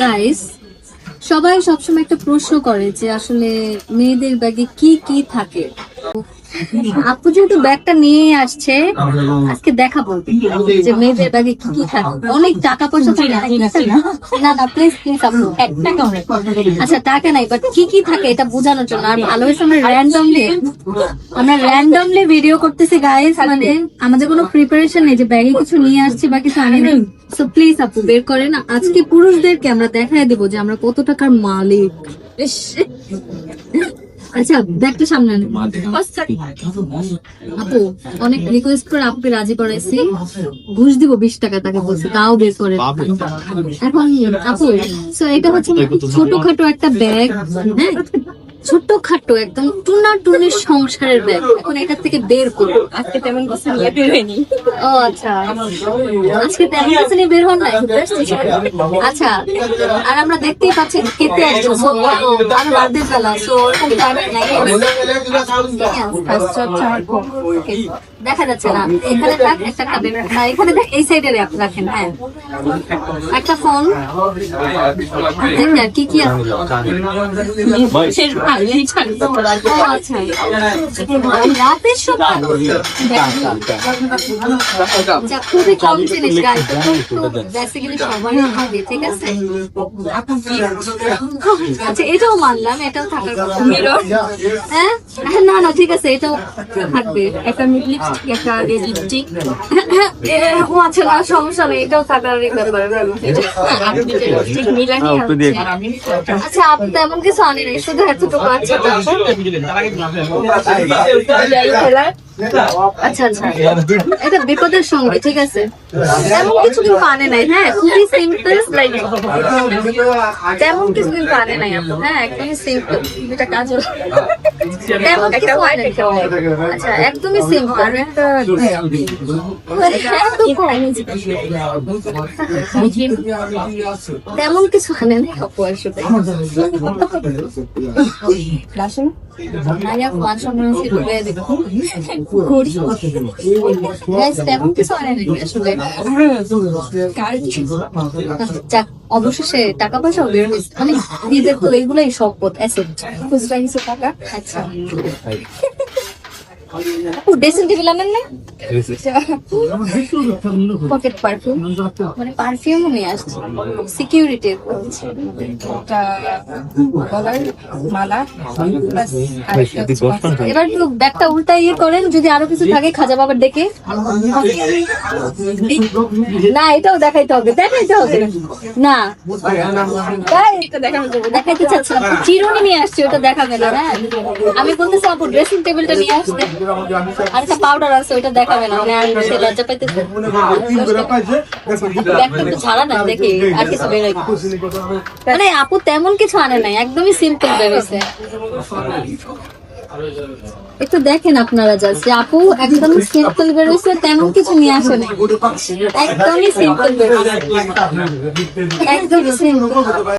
Guys, সবাই সবসময় একটা প্রশ্ন করে যে আসলে মেয়েদের ব্যাগে কি কি থাকে। আপু যেহেতু ব্যাগটা নিয়ে আসছে, আজকে দেখাবো যে মেয়েদের ব্যাগে কি কি থাকে। অনেক টাকা পয়সা থাকে না না, প্লিজ প্লিজ আপু, আচ্ছা টাকা নাই, বাট কি কি থাকে এটা বোঝানোর জন্য। আর ভালো হয়েছে আমরা র্যান্ডমলি ভিডিও করতেছি গাইস, মানে আমাদের কোনো প্রিপারেশন নেই যে ব্যাগে কিছু নিয়ে আসছি বা কিছু আনি নেই। সো প্লিজ আপু বের করেন। আজকে পুরুষদেরকে আমরা দেখাই দেবো যে আমরা কত টাকার মালিক। আচ্ছা ব্যাগটা সামনে আনেন। আপু অনেক রিকোয়েস্ট করে আপুকে রাজি করাইছি, ঘুষ দিব 20 টাকা, তাকে বলছি তাও বের করে। এখন আপু সো এটা হচ্ছে ছোটখাটো একটা ব্যাগ, হ্যাঁ ছোটখাটো একদম টুনা টুনির সংসারের ব্যাগ। এখন এটা থেকে বের করবো। আজকে তেমন কিছু নিয়ে বের হয়নি। ও আচ্ছা, আজকে তেমন কিছু নিয়ে বের হন নাই। আচ্ছা, আর আমরা দেখতেই পাচ্ছি খেতে আসছো আর রাতের বেলা, সো ওরকম টাইমিং নাই। দেখা যাচ্ছে না, এখানে থাক একটা খাবেন না, এখানে দেখ এই সাইডে রাখেন। হ্যাঁ একটা ফোন, কি কি আছে? রাতের সময় খুবই কম জিনিস বেসিক্যালি সবারই হবে, ঠিক আছে। আচ্ছা এটাও মানলাম, এটাও থাকার কথা। হ্যাঁ না না ঠিক আছে, এটাও থাকবে। একটা লিপস্টিক, একটা লিপস্টিক, ও আচ্ছা না সমস্যা নেই, এটাও থাকার ব্যাপার। আচ্ছা আপনি তেমন কিছু আনি নাই, শুধু এতটুকু আছে। আচ্ছা আচ্ছা, এটা বিপদের সঙ্গে, ঠিক আছে। তেমন কিছু কিন্তু আনে নাই, হ্যাঁ খুবই সিম্পল, তেমন কিছু কিন্তু আনে নাই আপু, হ্যাঁ একদমই সিম্পল। এটা কাজল, তেমন কিছু আনে নাই। আচ্ছা একদমই সিম্পল, তেমন কিছু আনে নাই আপু। আসলে অবশেষে টাকা পয়সা বের হয়েছে, মানে নিজের তো এগুলাই সম্পদ, খুচরা কিছু টাকা। আচ্ছা ড্রেসিং টেবিল আনেন না? পকেট পারফিউম, মানে পারফিউম নিয়ে আসছে সিকিউরিটি। এবার একটু ব্যাগটা উল্টা ইয়ে করেন, যদি আরো কিছু থাকে খাজা বাবার ডেকে। না এটাও দেখাইতে হবে, না দেখাইতে চাচ্ছিলাম। চিরুনি নিয়ে আসছি, ওটা দেখাবে না। হ্যাঁ আমি বলতেছি আপু ড্রেসিং টেবিলটা নিয়ে আসছে, আর একটা পাউডার আছে ওইটা দেখাবে না, মানে আর সে লজ্জা পাইতেছে। ব্যাগটা একটু ছাড়া না দেখি আর কিছু বেরোয়। মানে আপু তেমন কিছু আনে নাই, একদমই সিম্পল বেরোইছে। একটু দেখেন আপনারা জাস্ট, আপু একদম সিম্পল বেরোইছে, তেমন কিছু নিয়ে আসে নাই, একদমই সিম্পল বেরোইছে, একদমই সিম্পল।